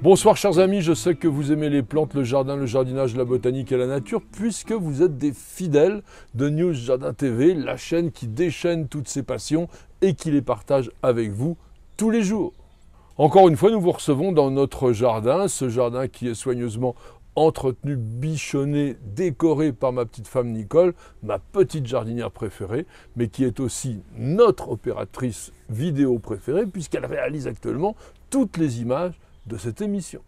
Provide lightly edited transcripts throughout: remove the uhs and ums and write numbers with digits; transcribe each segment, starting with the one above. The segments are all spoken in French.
Bonsoir chers amis, je sais que vous aimez les plantes, le jardin, le jardinage, la botanique et la nature, puisque vous êtes des fidèles de News Jardin TV, la chaîne qui déchaîne toutes ces passions et qui les partage avec vous tous les jours. Encore une fois, nous vous recevons dans notre jardin, ce jardin qui est soigneusement entretenu, bichonné, décoré par ma petite femme Nicole, ma petite jardinière préférée, mais qui est aussi notre opératrice vidéo préférée, puisqu'elle réalise actuellement toutes les images de cette émission.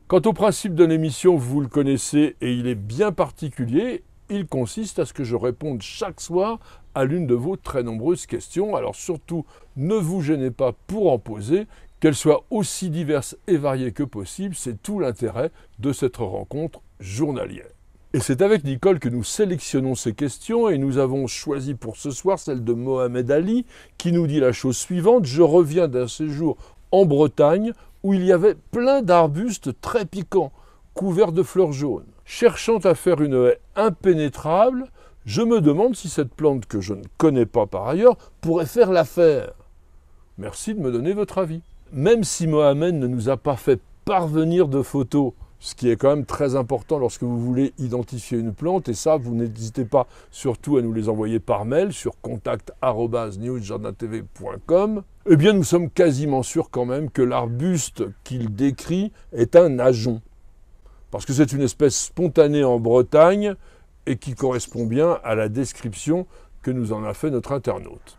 Quant au principe de l'émission, vous le connaissez et il est bien particulier. Il consiste à ce que je réponde chaque soir à l'une de vos très nombreuses questions. Alors surtout, ne vous gênez pas pour en poser, qu'elles soient aussi diverses et variées que possible. C'est tout l'intérêt de cette rencontre journalière. Et c'est avec Nicole que nous sélectionnons ces questions et nous avons choisi pour ce soir celle de Mohamed Ali qui nous dit la chose suivante. Je reviens d'un séjour en Bretagne où il y avait plein d'arbustes très piquants, couverts de fleurs jaunes. Cherchant à faire une haie impénétrable, je me demande si cette plante que je ne connais pas par ailleurs pourrait faire l'affaire. Merci de me donner votre avis. Même si Mohamed ne nous a pas fait parvenir de photos, ce qui est quand même très important lorsque vous voulez identifier une plante, et ça, vous n'hésitez pas surtout à nous les envoyer par mail sur contact@newsjardintv.com, eh bien nous sommes quasiment sûrs quand même que l'arbuste qu'il décrit est un ajon. Parce que c'est une espèce spontanée en Bretagne et qui correspond bien à la description que nous en a fait notre internaute.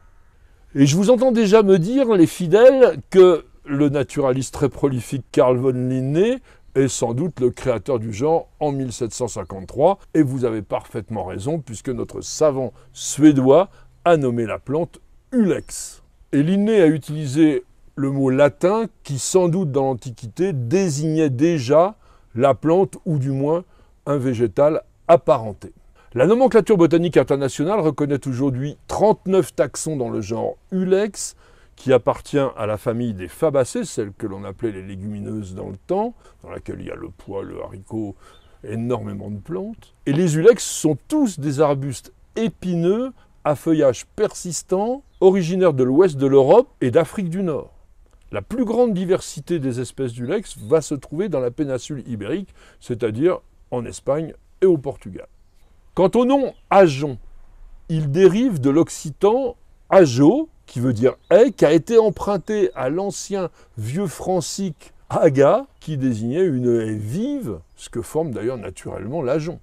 Et je vous entends déjà me dire, les fidèles, que le naturaliste très prolifique Carl von Linné est sans doute le créateur du genre en 1753, et vous avez parfaitement raison, puisque notre savant suédois a nommé la plante Ulex. Et Linné a utilisé le mot latin qui, sans doute dans l'Antiquité, désignait déjà la plante, ou du moins un végétal apparenté. La nomenclature botanique internationale reconnaît aujourd'hui 39 taxons dans le genre Ulex, qui appartient à la famille des Fabacées, celle que l'on appelait les légumineuses dans le temps, dans laquelle il y a le pois, le haricot, énormément de plantes. Et les Ulex sont tous des arbustes épineux à feuillage persistant, originaires de l'ouest de l'Europe et d'Afrique du Nord. La plus grande diversité des espèces d'Ulex va se trouver dans la péninsule ibérique, c'est-à-dire en Espagne et au Portugal. Quant au nom ajon, il dérive de l'occitan ajo, qui veut dire haie, qui a été emprunté à l'ancien vieux francique aga, qui désignait une haie vive, ce que forme d'ailleurs naturellement l'ajon.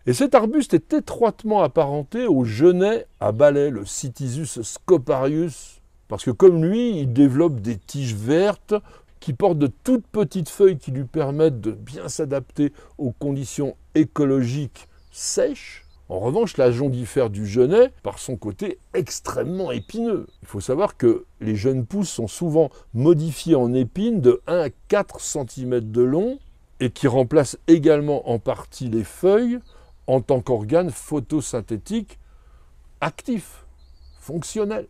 Et cet arbuste est étroitement apparenté au genêt à balai, le Cytisus scoparius, parce que comme lui, il développe des tiges vertes qui portent de toutes petites feuilles qui lui permettent de bien s'adapter aux conditions écologiques sèches. En revanche, l'ajon diffère du genêt par son côté extrêmement épineux. Il faut savoir que les jeunes pousses sont souvent modifiées en épines de 1 à 4 cm de long et qui remplacent également en partie les feuilles en tant qu'organe photosynthétique actif, fonctionnel.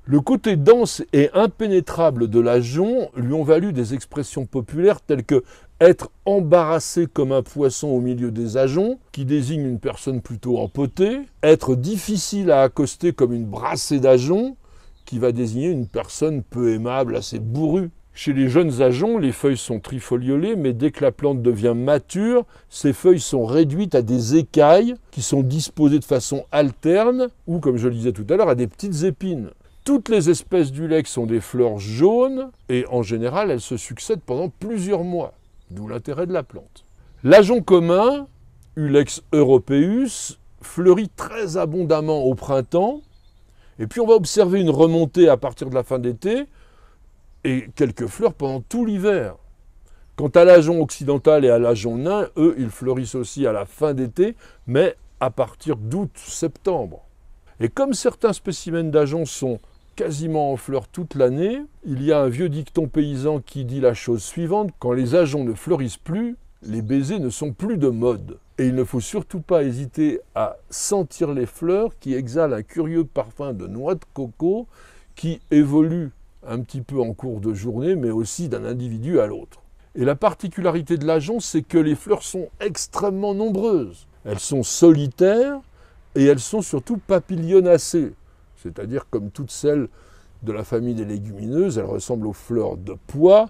Le côté dense et impénétrable de l'ajon lui ont valu des expressions populaires telles que être embarrassé comme un poisson au milieu des ajoncs, qui désigne une personne plutôt empotée, être difficile à accoster comme une brassée d'ajoncs, qui va désigner une personne peu aimable, assez bourrue. Chez les jeunes ajoncs, les feuilles sont trifoliolées, mais dès que la plante devient mature, ces feuilles sont réduites à des écailles qui sont disposées de façon alterne, ou comme je le disais tout à l'heure, à des petites épines. Toutes les espèces d'Ulex ont des fleurs jaunes, et en général, elles se succèdent pendant plusieurs mois. D'où l'intérêt de la plante. L'ajon commun, Ulex europaeus, fleurit très abondamment au printemps, et puis on va observer une remontée à partir de la fin d'été, et quelques fleurs pendant tout l'hiver. Quant à l'ajon occidental et à l'ajon nain, eux, ils fleurissent aussi à la fin d'été, mais à partir d'août-septembre. Et comme certains spécimens d'ajon sont quasiment en fleurs toute l'année, il y a un vieux dicton paysan qui dit la chose suivante: quand les ajoncs ne fleurissent plus, les baisers ne sont plus de mode. Et il ne faut surtout pas hésiter à sentir les fleurs qui exhalent un curieux parfum de noix de coco qui évolue un petit peu en cours de journée, mais aussi d'un individu à l'autre. Et la particularité de l'ajonc, c'est que les fleurs sont extrêmement nombreuses. Elles sont solitaires et elles sont surtout papillionacées, c'est-à-dire comme toutes celles de la famille des légumineuses, elles ressemblent aux fleurs de pois,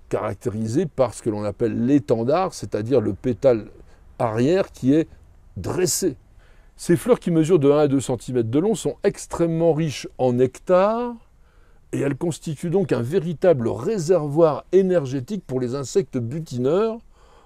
caractérisées par ce que l'on appelle l'étendard, c'est-à-dire le pétale arrière qui est dressé. Ces fleurs qui mesurent de 1 à 2 cm de long sont extrêmement riches en nectar et elles constituent donc un véritable réservoir énergétique pour les insectes butineurs.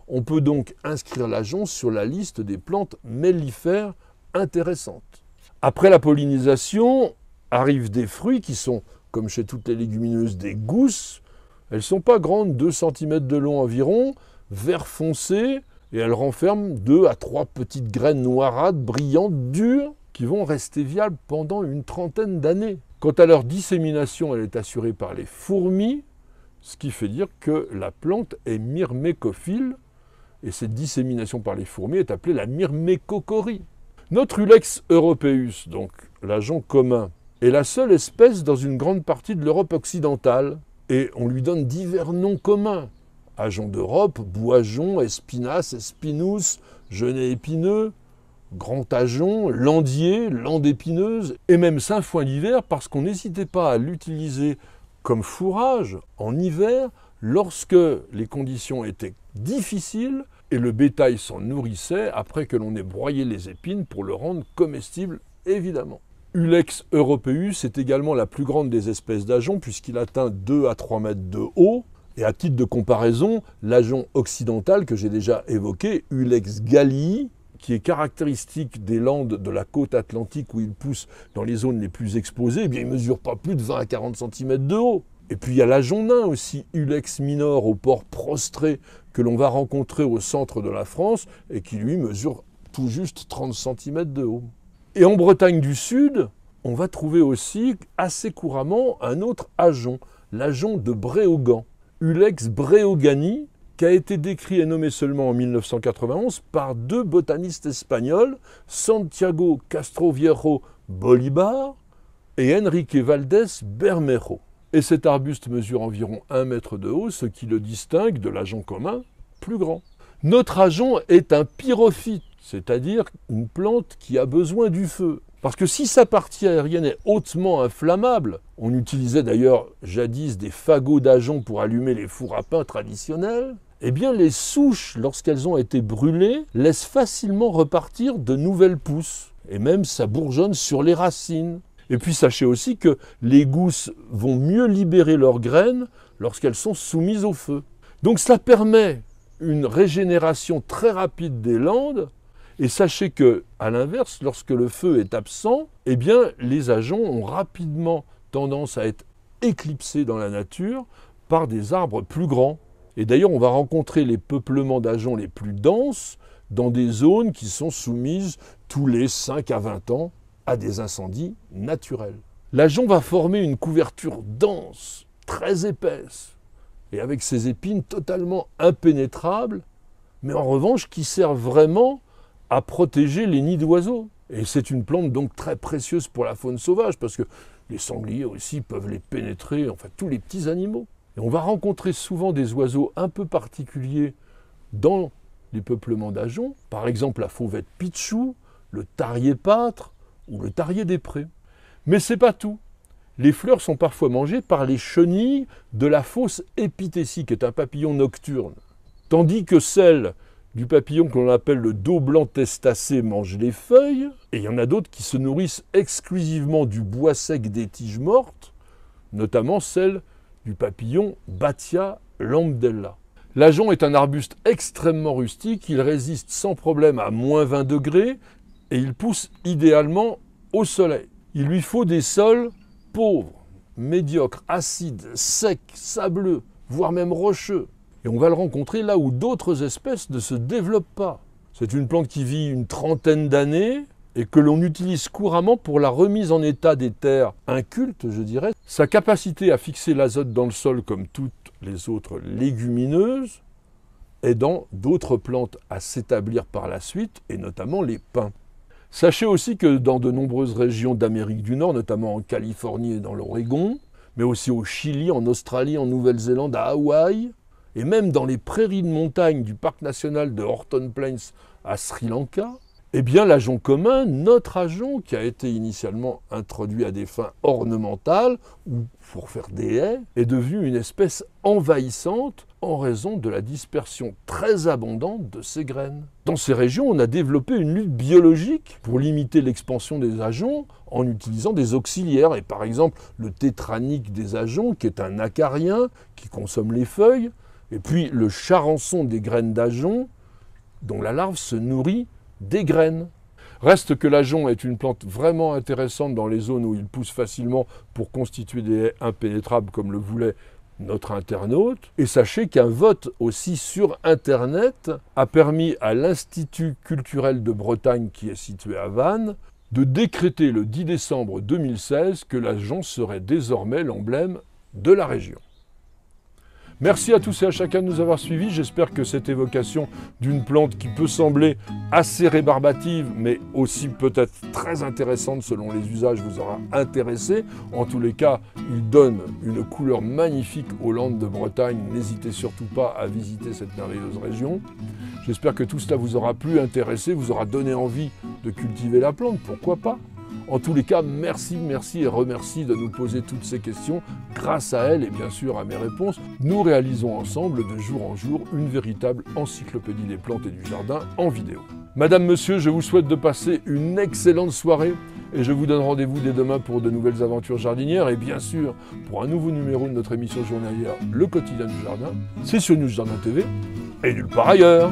On peut donc inscrire l'ajonc sur la liste des plantes mellifères intéressantes. Après la pollinisation, arrivent des fruits qui sont, comme chez toutes les légumineuses, des gousses. Elles ne sont pas grandes, 2 cm de long environ, vert foncé, et elles renferment 2 à 3 petites graines noirâtres, brillantes, dures, qui vont rester viables pendant une trentaine d'années. Quant à leur dissémination, elle est assurée par les fourmis, ce qui fait dire que la plante est myrmécophile, et cette dissémination par les fourmis est appelée la myrmécochorie. Notre Ulex europaeus, donc l'ajonc commun, est la seule espèce dans une grande partie de l'Europe occidentale, et on lui donne divers noms communs. Ajonc d'Europe, bois-ajonc, espinasse, espinous, genêt épineux, grand ajonc, landier, lande épineuse, et même sainfoin d'hiver, parce qu'on n'hésitait pas à l'utiliser comme fourrage en hiver, lorsque les conditions étaient difficiles, et le bétail s'en nourrissait après que l'on ait broyé les épines pour le rendre comestible, évidemment. Ulex europaeus est également la plus grande des espèces d'ajonc puisqu'il atteint 2 à 3 mètres de haut. Et à titre de comparaison, l'ajonc occidental que j'ai déjà évoqué, Ulex gallii, qui est caractéristique des landes de la côte atlantique où il pousse dans les zones les plus exposées, eh bien, il ne mesure pas plus de 20 à 40 cm de haut. Et puis il y a l'ajonc nain aussi, Ulex minor au port prostré, que l'on va rencontrer au centre de la France et qui lui mesure tout juste 30 cm de haut. Et en Bretagne du Sud, on va trouver aussi assez couramment un autre ajonc, l'ajonc de Bréogan, Ulex breogani, qui a été décrit et nommé seulement en 1991 par 2 botanistes espagnols, Santiago Castroviejo Bolívar et Enrique Valdés Bermejo. Et cet arbuste mesure environ 1 mètre de haut, ce qui le distingue de l'ajonc commun plus grand. Notre ajonc est un pyrophyte, c'est-à-dire une plante qui a besoin du feu. Parce que si sa partie aérienne est hautement inflammable, on utilisait d'ailleurs jadis des fagots d'ajonc pour allumer les fours à pain traditionnels, eh bien les souches, lorsqu'elles ont été brûlées, laissent facilement repartir de nouvelles pousses. Et même ça bourgeonne sur les racines. Et puis sachez aussi que les gousses vont mieux libérer leurs graines lorsqu'elles sont soumises au feu. Donc ça permet une régénération très rapide des landes. Et sachez que, à l'inverse, lorsque le feu est absent, eh bien, les ajoncs ont rapidement tendance à être éclipsés dans la nature par des arbres plus grands. Et d'ailleurs, on va rencontrer les peuplements d'ajoncs les plus denses dans des zones qui sont soumises tous les 5 à 20 ans à des incendies naturels. L'ajonc va former une couverture dense, très épaisse, et avec ses épines totalement impénétrables, mais en revanche qui servent vraiment à protéger les nids d'oiseaux. Et c'est une plante donc très précieuse pour la faune sauvage, parce que les sangliers aussi peuvent les pénétrer, enfin tous les petits animaux. Et on va rencontrer souvent des oiseaux un peu particuliers dans les peuplements d'ajoncs, par exemple la fauvette pitchou, le tarier pâtre ou le tarier des prés. Mais c'est pas tout. Les fleurs sont parfois mangées par les chenilles de la fausse épithécie, qui est un papillon nocturne, tandis que celles du papillon que l'on appelle le dos blanc testacé mange les feuilles, et il y en a d'autres qui se nourrissent exclusivement du bois sec des tiges mortes, notamment celle du papillon Batia lambdella. L'ajonc est un arbuste extrêmement rustique, il résiste sans problème à moins 20 degrés et il pousse idéalement au soleil. Il lui faut des sols pauvres, médiocres, acides, secs, sableux, voire même rocheux. Et on va le rencontrer là où d'autres espèces ne se développent pas. C'est une plante qui vit une trentaine d'années et que l'on utilise couramment pour la remise en état des terres incultes, je dirais. Sa capacité à fixer l'azote dans le sol comme toutes les autres légumineuses aidant d'autres plantes à s'établir par la suite, et notamment les pins. Sachez aussi que dans de nombreuses régions d'Amérique du Nord, notamment en Californie et dans l'Oregon, mais aussi au Chili, en Australie, en Nouvelle-Zélande, à Hawaï, et même dans les prairies de montagne du parc national de Horton Plains à Sri Lanka, eh bien l'ajonc commun, notre ajonc qui a été initialement introduit à des fins ornementales ou pour faire des haies, est devenu une espèce envahissante en raison de la dispersion très abondante de ses graines. Dans ces régions, on a développé une lutte biologique pour limiter l'expansion des ajoncs en utilisant des auxiliaires. Et par exemple, le tétranique des ajoncs, qui est un acarien qui consomme les feuilles, et puis le charançon des graines d'ajonc, dont la larve se nourrit des graines. Reste que l'ajonc est une plante vraiment intéressante dans les zones où il pousse facilement pour constituer des haies impénétrables comme le voulait notre internaute. Et sachez qu'un vote aussi sur Internet a permis à l'Institut culturel de Bretagne, qui est situé à Vannes, de décréter le 10 décembre 2016 que l'ajonc serait désormais l'emblème de la région. Merci à tous et à chacun de nous avoir suivis. J'espère que cette évocation d'une plante qui peut sembler assez rébarbative, mais aussi peut-être très intéressante selon les usages, vous aura intéressé. En tous les cas, il donne une couleur magnifique aux Landes de Bretagne. N'hésitez surtout pas à visiter cette merveilleuse région. J'espère que tout cela vous aura plu, intéressé, vous aura donné envie de cultiver la plante, pourquoi pas. En tous les cas, merci et remercie de nous poser toutes ces questions. Grâce à elle et bien sûr à mes réponses, nous réalisons ensemble de jour en jour une véritable encyclopédie des plantes et du jardin en vidéo. Madame, monsieur, je vous souhaite de passer une excellente soirée et je vous donne rendez-vous dès demain pour de nouvelles aventures jardinières et bien sûr pour un nouveau numéro de notre émission journalière Le Quotidien du Jardin. C'est sur News Jardin TV et nulle part ailleurs.